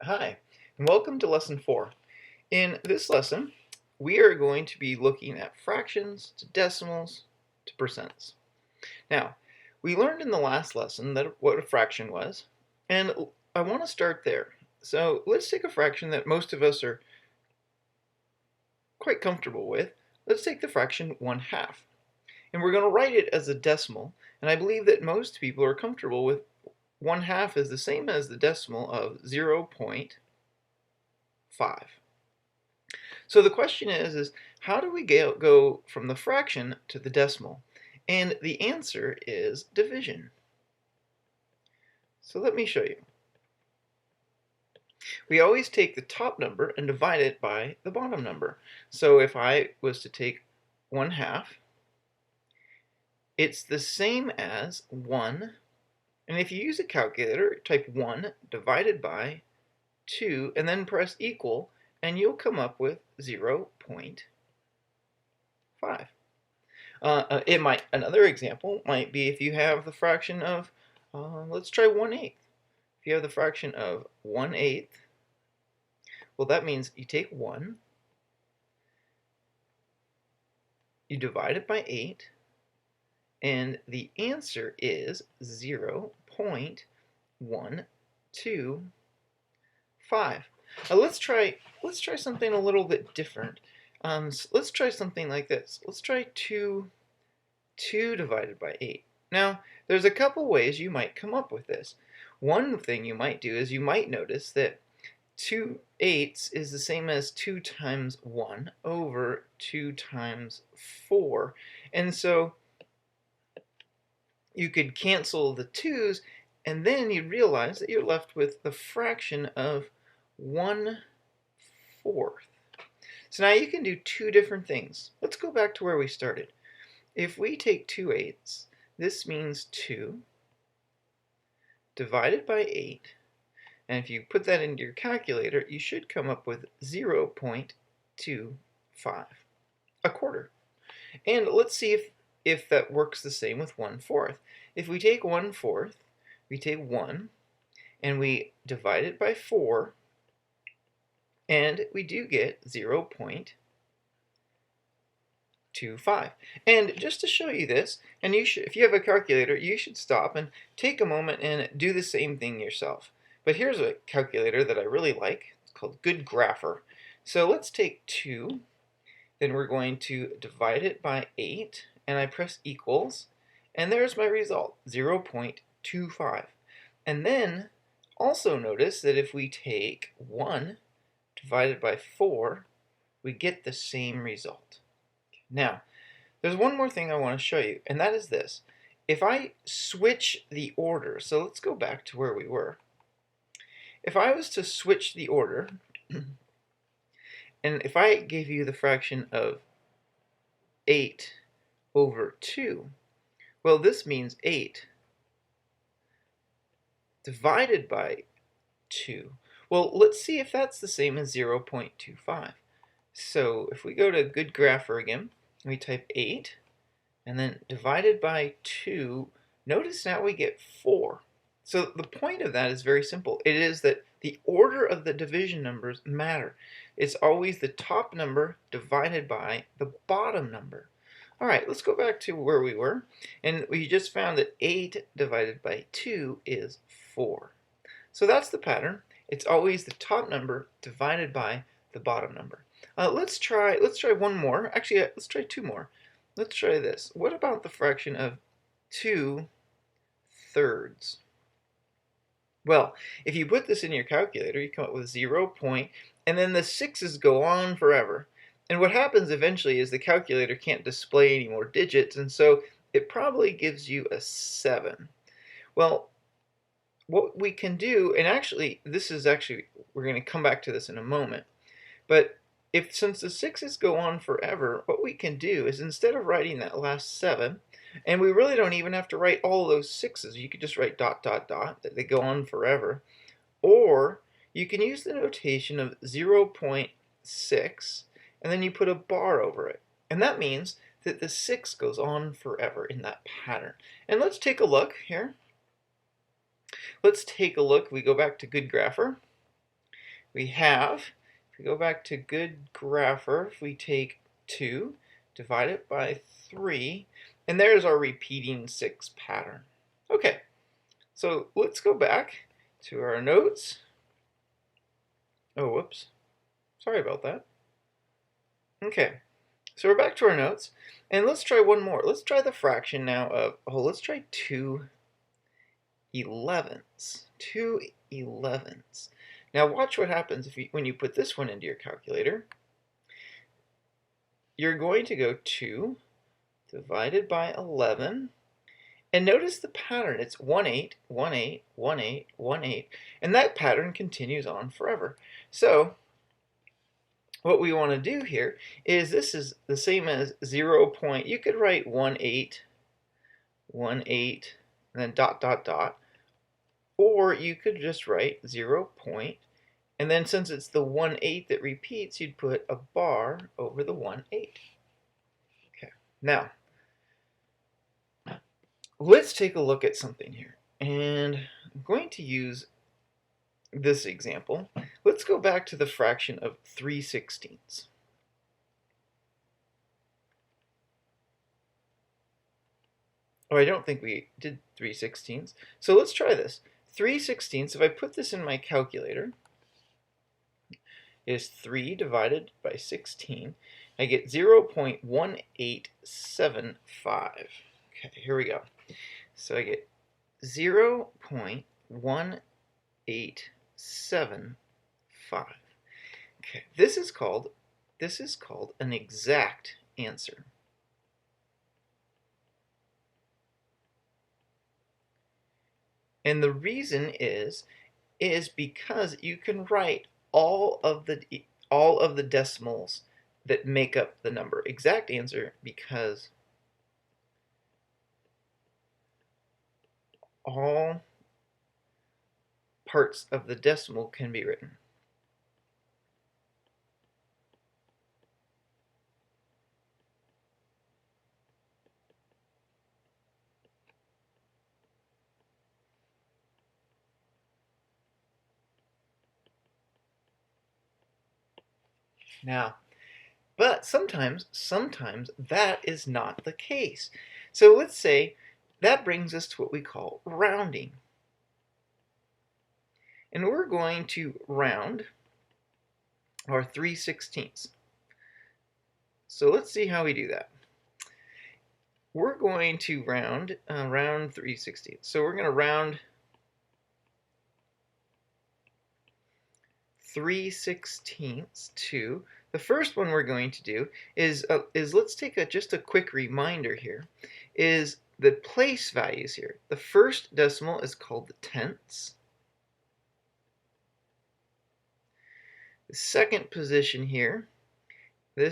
Hi, and welcome to Lesson 4. In this lesson, we are going to be looking at fractions to decimals to percents. Now, we learned in the last lesson what a fraction was, and I want to start there. So let's take a fraction that most of us are quite comfortable with. Let's take the fraction 1/2. And we're going to write it as a decimal, and I believe that most people are comfortable with 1/2 is the same as the decimal of 0.5. So the question is how do we go from the fraction to the decimal? And the answer is division. So let me show you. We always take the top number and divide it by the bottom number. So if I was to take 1/2, it's the same as 1. And if you use a calculator, type 1 divided by 2 and then press equal, and you'll come up with 0.5. Another example might be if you have the fraction of, let's try 1/8. If you have the fraction of 1/8, well, that means you take 1, you divide it by 8, and the answer is 0.125. Let's try something a little bit different. So let's try something like this. Let's try 2 divided by 8. Now, there's a couple ways you might come up with this. One thing you might do is you might notice that 2/8 is the same as 2 times 1 over 2 times 4. And so you could cancel the 2's, and then you'd realize that you're left with the fraction of 1/4. So now you can do two different things. Let's go back to where we started. If we take 2/8, this means 2 divided by 8. And if you put that into your calculator, you should come up with 0.25, a quarter. And let's see if that works the same with 1/4. If we take 1/4, we take 1, and we divide it by 4, and we do get 0.25. And just to show you this, and if you have a calculator, you should stop and take a moment and do the same thing yourself. But here's a calculator that I really like. It's called Good Grapher. So let's take 2, then we're going to divide it by 8, and I press equals, and there's my result, 0.25. And then also notice that if we take 1 divided by 4, we get the same result. Now, there's one more thing I want to show you, and that is this. If I switch the order, so let's go back to where we were. If I was to switch the order, and if I gave you the fraction of 8 over 2, well, this means 8 divided by 2. Well, let's see if that's the same as 0.25. So if we go to Good Grapher again, we type 8, and then divided by 2, notice now we get 4. So the point of that is very simple. It is that the order of the division numbers matter. It's always the top number divided by the bottom number. All right, let's go back to where we were. And we just found that 8 divided by 2 is 4. So that's the pattern. It's always the top number divided by the bottom number. Let's try one more. Actually, let's try 2 more. Let's try this. What about the fraction of 2/3? Well, if you put this in your calculator, you come up with 0. And then the 6's go on forever. And what happens eventually is the calculator can't display any more digits, and so it probably gives you a 7. Well, what we can do, and actually, we're going to come back to this in a moment, but since the 6's go on forever, what we can do is instead of writing that last 7, and we really don't even have to write all those 6's, you could just write ... that they go on forever, or you can use the notation of 0.6, and then you put a bar over it, and that means that the 6 goes on forever in that pattern. And let's take a look here. Let's take a look. We go back to Good Grapher, we have, if we go back to good grapher, if we take 2, divide it by 3, and there's our repeating 6 pattern. Okay, so let's go back to our notes. Oh, whoops. Sorry about that. Okay, so we're back to our notes, and let's try one more. Let's try the fraction now of, let's try 2 11ths. 2 11ths. Now watch what happens when you put this one into your calculator. You're going to go 2 divided by 11, and notice the pattern. It's 1 8, 1 8, 1 8, 1 8, and that pattern continues on forever. So what we want to do here is, this is the same as 0. You could write 1 8, 1 8, and then dot dot dot, or you could just write 0. And then since it's the 1 8 that repeats, you'd put a bar over the 1 8. Okay, now let's take a look at something here. And I'm going to use this example. Let's go back to the fraction of 3/16. Oh, I don't think we did 3/16. So let's try this. 3/16, if I put this in my calculator, is 3 divided by 16. I get 0.1875. Okay, here we go. So I get 0.1875. Okay, this is called an exact answer. And the reason is because you can write all of the decimals that make up the number. Exact answer because all parts of the decimal can be written. Now, but sometimes that is not the case. So let's say that brings us to what we call rounding. And we're going to round our 3/16. So let's see how we do that. We're going to round 3/16. So we're going to round 3/16 to, the first one we're going to do is let's take just a quick reminder here, is the place values here. The first decimal is called the tenths. The second position here, the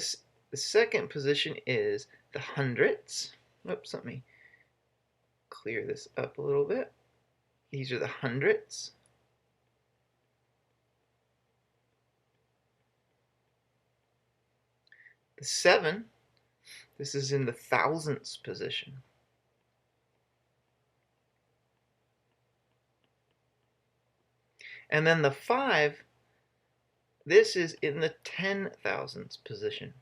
second position is the hundredths. Oops, let me clear this up a little bit. These are the hundredths. The 7, this is in the thousandths position. And then the 5, this is in the 10,000ths position.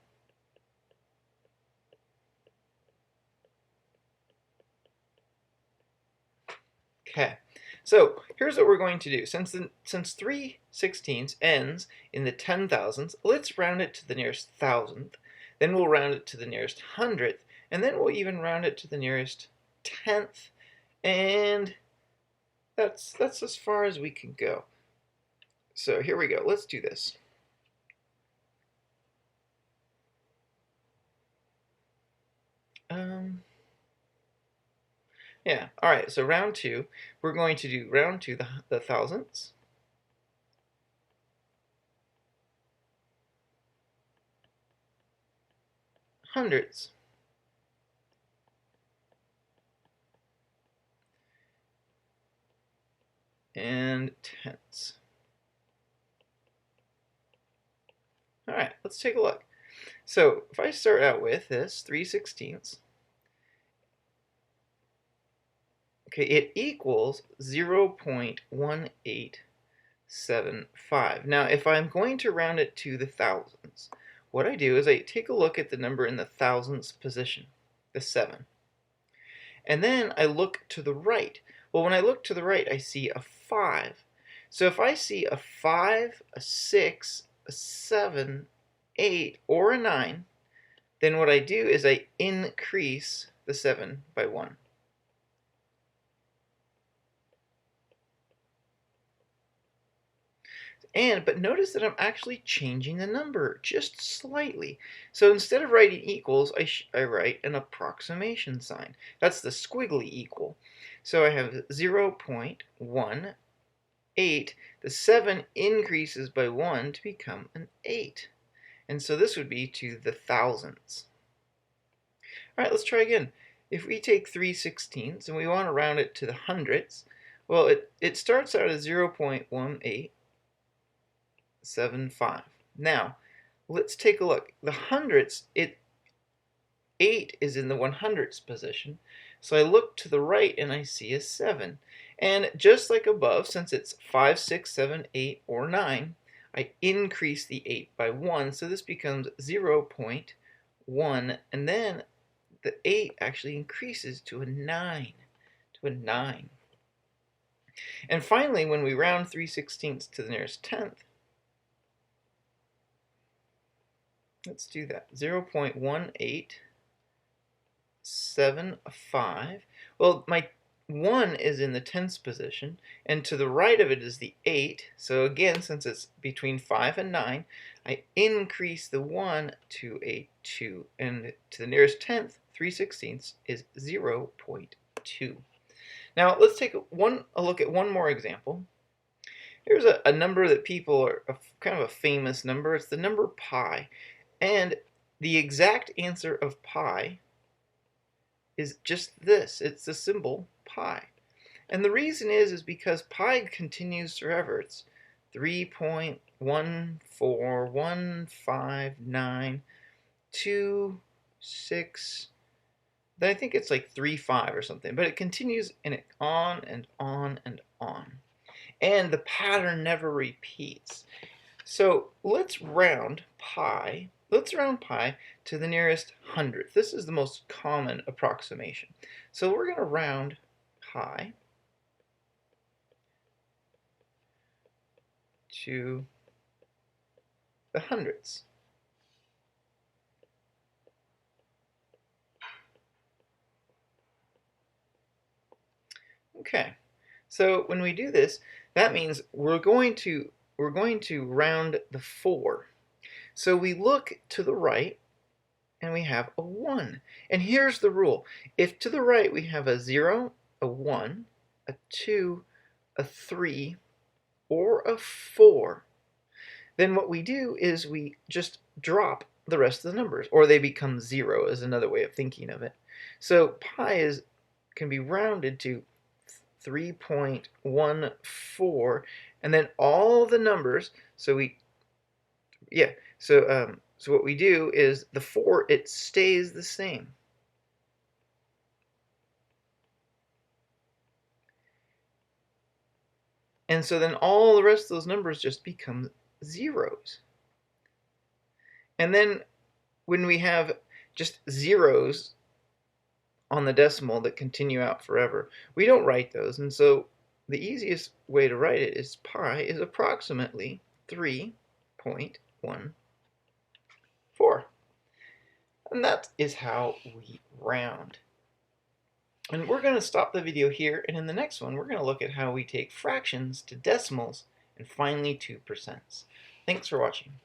Okay, so here's what we're going to do. Since 3/16 ends in the 10,000ths, let's round it to the nearest thousandth. Then we'll round it to the nearest hundredth, and then we'll even round it to the nearest tenth, and that's as far as we can go. So here we go. Let's do this. Yeah, all right, so round 2, we're going to do round 2 the thousandths. Hundredths. And tenths. All right, let's take a look. So if I start out with this 3/16, okay, it equals 0.1875. 0.775. Now, if I'm going to round it to the thousands, what I do is I take a look at the number in the thousandths position, the 7. And then I look to the right. Well, when I look to the right, I see a 5. So if I see a 5, a 6, a 7, 8, or a 9, then what I do is I increase the 7 by 1. But notice that I'm actually changing the number just slightly. So instead of writing equals, I write an approximation sign. That's the squiggly equal. So I have 0.18. The 7 increases by 1 to become an 8. And so this would be to the thousandths. All right, let's try again. If we take 3/16 and we want to round it to the hundredths, well, it starts out as 0.1875. Now, let's take a look. The hundredths, 8 is in the 100ths position. So I look to the right and I see a 7. And just like above, since it's 5, 6, 7, 8, or 9, I increase the 8 by 1. So this becomes 0.1. And then the 8 actually increases to a 9. And finally, when we round 3/16 to the nearest tenth, let's do that. 0.1875. Well, my 1 is in the tenths position, and to the right of it is the 8. So again, since it's between 5 and 9, I increase the 1 to a 2. And to the nearest tenth, 3/16 is 0.2. Now, let's take a look at one more example. Here's a number that people are kind of a famous number. It's the number pi. And the exact answer of pi is just this. It's the symbol pi. And the reason is because pi continues forever. It's 3.1415926. Then I think it's like 3.5 or something. But it continues and it on and on and on. And the pattern never repeats. So let's round pi. Let's round pi to the nearest hundredth. This is the most common approximation. So we're going to round pi to the hundredths. Okay, so when we do this, that means we're going to round the 4. So we look to the right and we have a 1. And here's the rule. If to the right we have a 0, a 1, a 2, a 3, or a 4, then what we do is we just drop the rest of the numbers, or they become 0 is another way of thinking of it. So pi can be rounded to 3.14, and then all the numbers. So what we do is the 4, it stays the same. And so then all the rest of those numbers just become zeros. And then when we have just zeros on the decimal that continue out forever, we don't write those. And so the easiest way to write it is pi is approximately 3.14. And that is how we round. And we're going to stop the video here, and in the next one, we're going to look at how we take fractions to decimals and finally to percents. Thanks for watching.